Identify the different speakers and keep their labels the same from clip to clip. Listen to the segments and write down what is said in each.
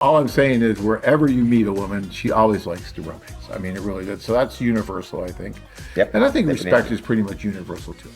Speaker 1: All I'm saying is wherever you meet a woman, she always likes to romance. I mean, it really does. So that's universal, I think.
Speaker 2: Yep,
Speaker 1: And I think respect
Speaker 2: definitely.
Speaker 1: is pretty much universal too.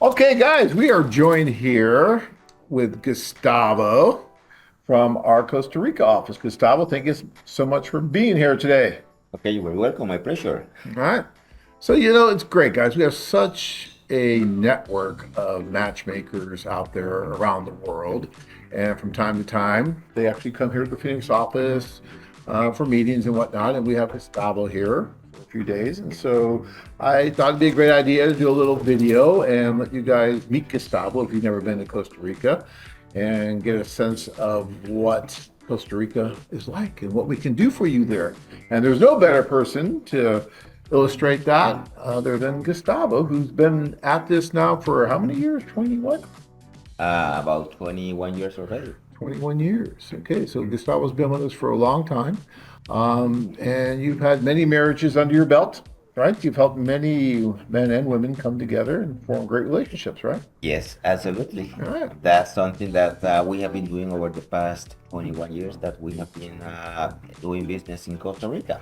Speaker 1: Okay, guys, we are joined here with Gustavo from our Costa Rica office. Gustavo, thank you so much for being here today.
Speaker 2: Okay, you are welcome. My pleasure.
Speaker 1: All right. So, it's great, guys. We have such a network of matchmakers out there around the world. And from time to time, they actually come here to the Phoenix office for meetings and whatnot. And we have Gustavo here for a few days. And so I thought it'd be a great idea to do a little video and let you guys meet Gustavo if you've never been to Costa Rica and get a sense of what Costa Rica is like and what we can do for you there. And there's no better person to illustrate that other than Gustavo, who's been at this now for how many years? 21?
Speaker 2: About 21 years already.
Speaker 1: 21 years. Okay, so Gustavo's been with us for a long time. And you've had many marriages under your belt, right? You've helped many men and women come together and form great relationships, right?
Speaker 2: Yes, absolutely.
Speaker 1: All right.
Speaker 2: That's something that we have been doing over the past 21 years that we have been doing business in Costa Rica.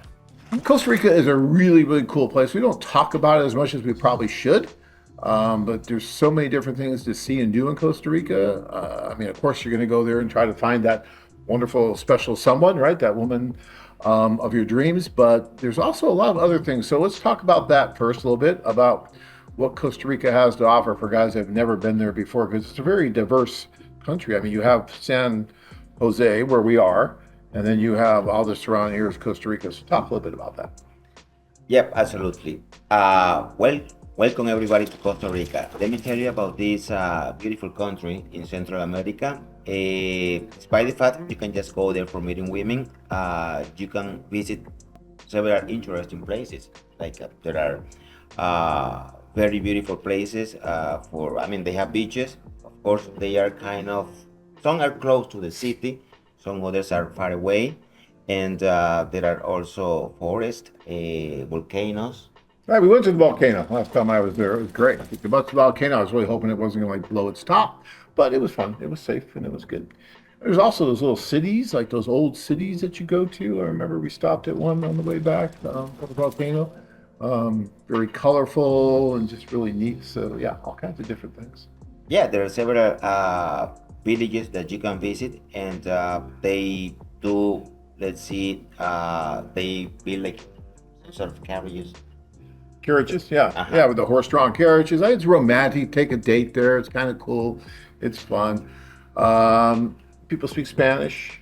Speaker 1: Costa Rica is a really, really cool place. We don't talk about it as much as we probably should, but there's so many different things to see and do in Costa Rica. I mean, of course, you're going to go there and try to find that wonderful, special someone, right? That woman of your dreams. But there's also a lot of other things. So let's talk about that first a little bit about what Costa Rica has to offer for guys that have never been there before, because it's a very diverse country. I mean, you have San Jose, where we are. And then you have all the surrounding areas of Costa Rica. So talk a little bit about that.
Speaker 2: Yep, absolutely. Welcome everybody to Costa Rica. Let me tell you about this beautiful country in Central America. Despite the fact that you can just go there for meeting women, you can visit several interesting places. Like there are very beautiful places I mean, they have beaches. Of course, they are some are close to the city, some others are far away. And there are also forests, volcanoes.
Speaker 1: All right, we went to the volcano last time I was there. It was great. The volcano, I was really hoping it wasn't going to blow its top, but it was fun. It was safe and it was good. There's also those little cities, like those old cities that you go to. I remember we stopped at one on the way back from the volcano. Very colorful and just really neat. So yeah, all kinds of different things.
Speaker 2: Yeah, there are several villages that you can visit, and they do, let's see, they build like some sort of carriages.
Speaker 1: Carriages, yeah,
Speaker 2: Uh-huh.
Speaker 1: yeah, with the horse-drawn carriages. It's romantic. Take a date there. It's kind of cool. It's fun. People speak Spanish.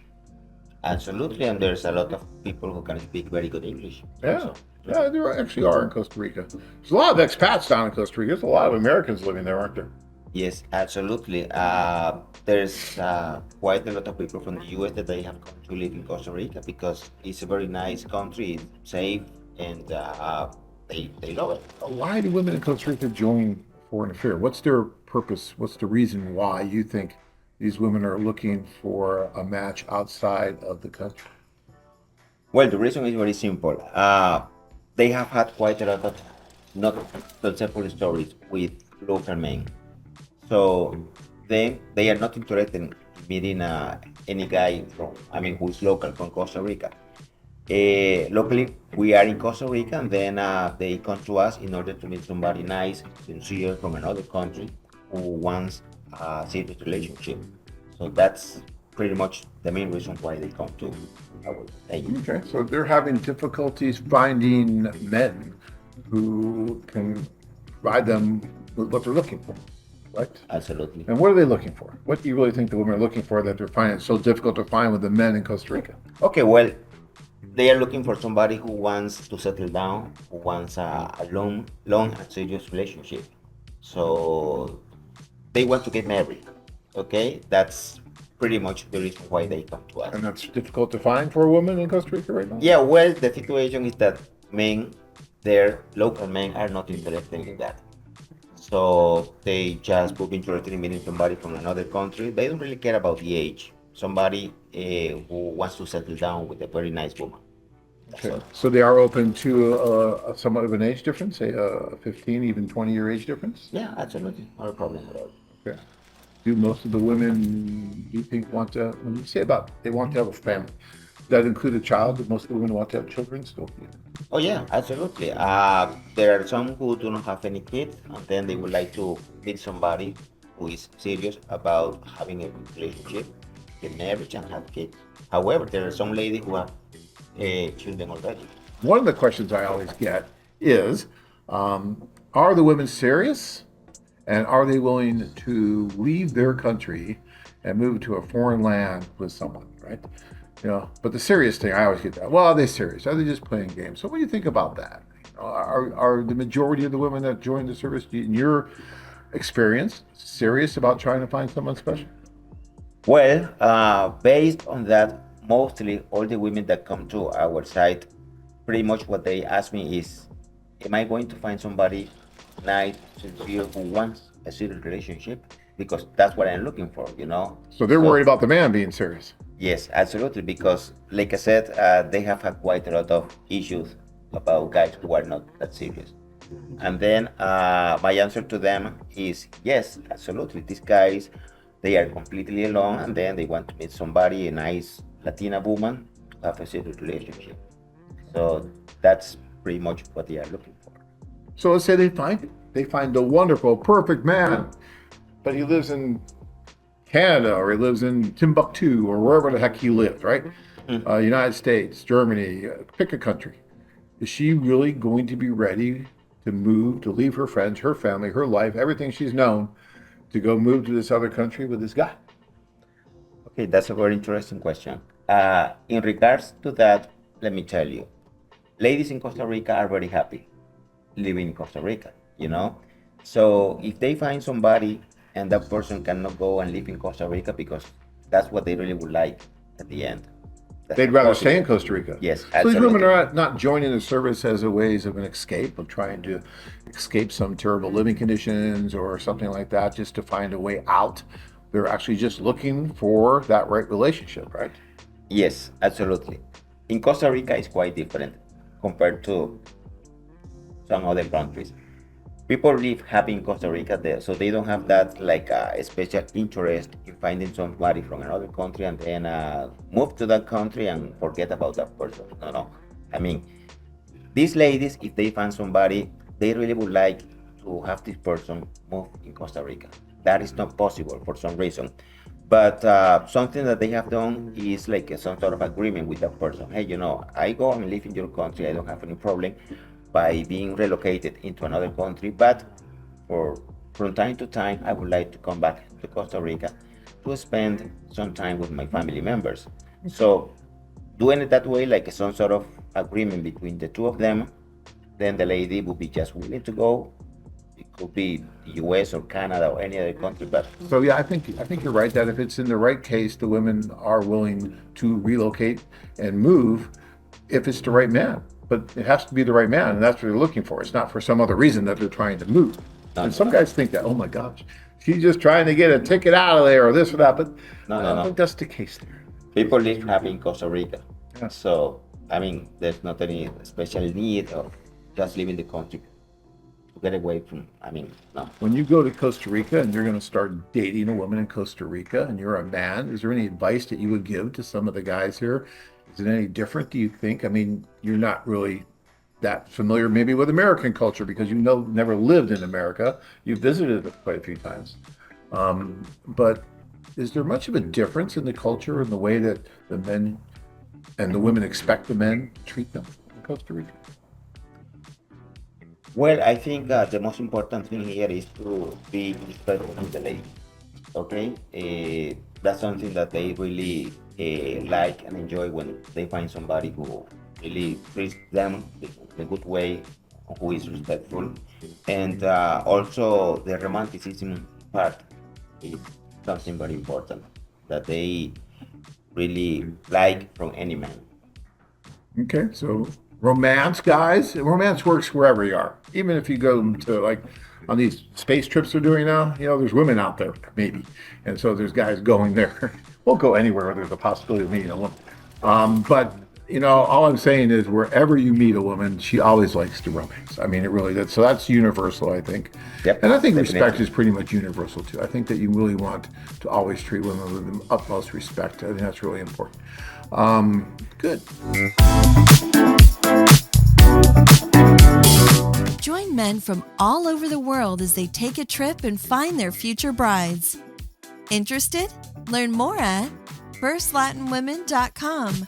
Speaker 2: Absolutely, and there's a lot of people who can speak very good English
Speaker 1: Yeah,
Speaker 2: also.
Speaker 1: yeah, there actually are in Costa Rica. There's a lot of expats down in Costa Rica. There's a lot of Americans living there, aren't there?
Speaker 2: Yes, absolutely. There's quite a lot of people from the US that they have come to live in Costa Rica because it's a very nice country, it's safe, and they love it.
Speaker 1: Why do women in Costa Rica join foreign affair? What's their purpose? What's the reason why you think these women are looking for a match outside of the country?
Speaker 2: Well, the reason is very simple. They have had quite a lot of not successful stories with local men. So they are not interested in meeting any guy who is local from Costa Rica. Locally, we are in Costa Rica, and then they come to us in order to meet somebody nice, sincere from another country who wants a serious relationship. So that's pretty much the main reason why they come to our agency.
Speaker 1: Okay, so they're having difficulties finding men who can provide them with what they're looking for, right?
Speaker 2: Absolutely.
Speaker 1: And what are they looking for? What do you really think the women are looking for that they're finding it so difficult to find with the men in Costa Rica?
Speaker 2: Okay, well, they are looking for somebody who wants to settle down, who wants a long and serious relationship. So they want to get married. Okay, that's pretty much the reason why they come to us.
Speaker 1: And that's difficult to find for a woman in Costa Rica right now?
Speaker 2: Yeah, well, the situation is that men, their local men, are not interested in that. So they just book interested in meeting somebody from another country. They don't really care about the age. Somebody who wants to settle down with a very nice woman. That's
Speaker 1: Okay,
Speaker 2: all.
Speaker 1: so they are open to somewhat of an age difference, say a 15, even 20-year age difference?
Speaker 2: Yeah, absolutely. Not a problem at all.
Speaker 1: Okay. Do most of the women, do you think, want to, when you say about they want to have a family, does that include a child? Do most of the women want to have children still?
Speaker 2: Oh yeah, absolutely. There are some who do not have any kids, and then they would like to meet somebody who is serious about having a relationship, get married, and have kids. However, there are some ladies who have children already.
Speaker 1: One of the questions I always get is, are the women serious? And are they willing to leave their country and move to a foreign land with someone, right? But the serious thing, I always get that. Well, are they serious? Are they just playing games? So what do you think about that? Are the majority of the women that join the service, in your experience, serious about trying to find someone special?
Speaker 2: Well, based on that, mostly all the women that come to our site, pretty much what they ask me is, am I going to find somebody nice, sincere, who wants a serious relationship? Because that's what I'm looking for.
Speaker 1: So they're worried about the man being serious.
Speaker 2: Yes, absolutely. Because, like I said, they have had quite a lot of issues about guys who are not that serious. And then my answer to them is yes, absolutely. These guys, they are completely alone, and then they want to meet somebody, a nice Latina woman, to have a serious relationship. So that's pretty much what they are looking for.
Speaker 1: So let's say they find it. They find the wonderful, perfect man, but he lives in Canada or he lives in Timbuktu or wherever the heck he lives, right? United States, Germany, pick a country. Is she really going to be ready to move, to leave her friends, her family, her life, everything she's known, to go move to this other country with this guy?
Speaker 2: Okay, that's a very interesting question. In regards to that, let me tell you, ladies in Costa Rica are very happy living in Costa Rica. So if they find somebody and that person cannot go and live in Costa Rica because that's what they really would like at the end.
Speaker 1: They'd rather stay in Costa Rica.
Speaker 2: Yes,
Speaker 1: So
Speaker 2: absolutely.
Speaker 1: these women are not joining the service as a ways of an escape, of trying to escape some terrible living conditions or something like that, just to find a way out. They're actually just looking for that right relationship, right?
Speaker 2: Yes, absolutely. In Costa Rica, it's quite different compared to some other countries. People live happy in Costa Rica there, so they don't have that like a special interest in finding somebody from another country and then move to that country and forget about that person. No, no. I mean, these ladies, if they find somebody, they really would like to have this person move in Costa Rica. That is not possible for some reason. But something that they have done is like some sort of agreement with that person. Hey, I go and live in your country. I don't have any problem by being relocated into another country. But from time to time, I would like to come back to Costa Rica to spend some time with my family members. So doing it that way, like some sort of agreement between the two of them, then the lady would be just willing to go. It could be the US or Canada or any other country, but
Speaker 1: So yeah, I think you're right that if it's in the right case, the women are willing to relocate and move if it's the right man. But it has to be the right man, and that's what they're looking for. It's not for some other reason that they're trying to move. And some guys think that, oh my gosh, she's just trying to get a ticket out of there or this or that. But
Speaker 2: No,
Speaker 1: I
Speaker 2: no,
Speaker 1: don't
Speaker 2: no.
Speaker 1: think that's the case there.
Speaker 2: people live happy in Costa Rica.
Speaker 1: Yeah.
Speaker 2: So, I mean, there's not any special need of just leaving the country to get away from, no.
Speaker 1: When you go to Costa Rica and you're going to start dating a woman in Costa Rica and you're a man, is there any advice that you would give to some of the guys here? Is it any different, do you think? I mean, you're not really that familiar maybe with American culture because never lived in America. You visited it quite a few times. But is there much of a difference in the culture and the way that the men and the women expect the men to treat them in Costa Rica?
Speaker 2: Well, I think the most important thing here is to be respectful to the lady. Okay, that's something that they really like and enjoy when they find somebody who really treats them the good way, who is respectful, and also the romanticism part is something very important that they really like from any man.
Speaker 1: Okay, so romance, guys. Romance works wherever you are. Even if you go to like on these space trips they're doing now, there's women out there, maybe. And so there's guys going there. We'll go anywhere where there's a possibility of meeting a woman. But all I'm saying is wherever you meet a woman, she always likes to romance. I mean, it really does. So that's universal, I think.
Speaker 2: Yep,
Speaker 1: And I think
Speaker 2: definitely.
Speaker 1: respect is pretty much universal too. I think that you really want to always treat women with the utmost respect. I think that's really important. Good.
Speaker 3: Join men from all over the world as they take a trip and find their future brides. Interested? Learn more at firstlatinwomen.com.